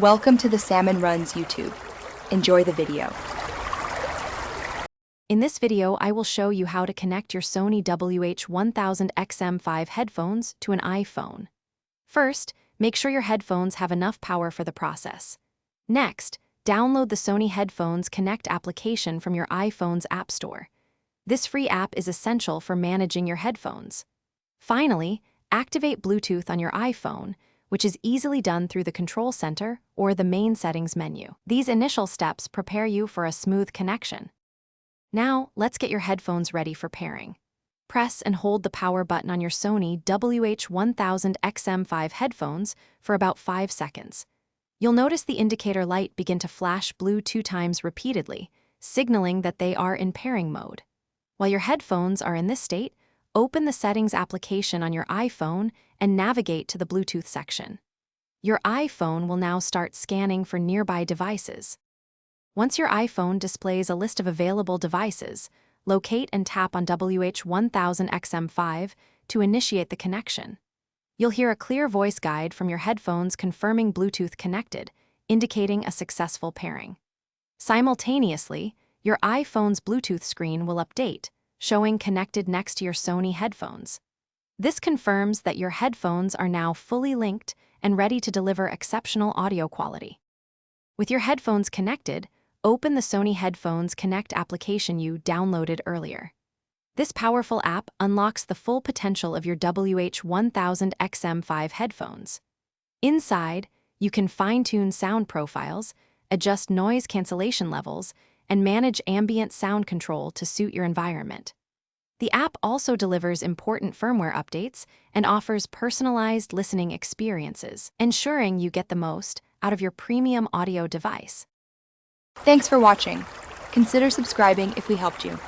Welcome to the Salmon Runs YouTube. Enjoy the video. In this video, I will show you how to connect your Sony WH-1000XM5 headphones to an iPhone. First, make sure your headphones have enough power for the process. Next, download the Sony Headphones Connect application from your iPhone's App Store. This free app is essential for managing your headphones. Finally, activate Bluetooth on your iPhone, which is easily done through the Control Center or the main settings menu. These initial steps prepare you for a smooth connection. Now, let's get your headphones ready for pairing. Press and hold the power button on your Sony WH-1000XM5 headphones for about 5 seconds. You'll notice the indicator light begin to flash blue 2 times repeatedly, signaling that they are in pairing mode. While your headphones are in this state, open the Settings application on your iPhone and navigate to the Bluetooth section. Your iPhone will now start scanning for nearby devices. Once your iPhone displays a list of available devices, locate and tap on WH-1000XM5 to initiate the connection. You'll hear a clear voice guide from your headphones confirming Bluetooth connected, indicating a successful pairing. Simultaneously, your iPhone's Bluetooth screen will update, showing connected next to your Sony headphones. This confirms that your headphones are now fully linked and ready to deliver exceptional audio quality. With your headphones connected, open the Sony Headphones Connect application you downloaded earlier. This powerful app unlocks the full potential of your WH-1000XM5 headphones. Inside, you can fine-tune sound profiles, adjust noise cancellation levels, and manage ambient sound control to suit your environment. The app also delivers important firmware updates and offers personalized listening experiences, ensuring you get the most out of your premium audio device. Thanks for watching. Consider subscribing if we helped you.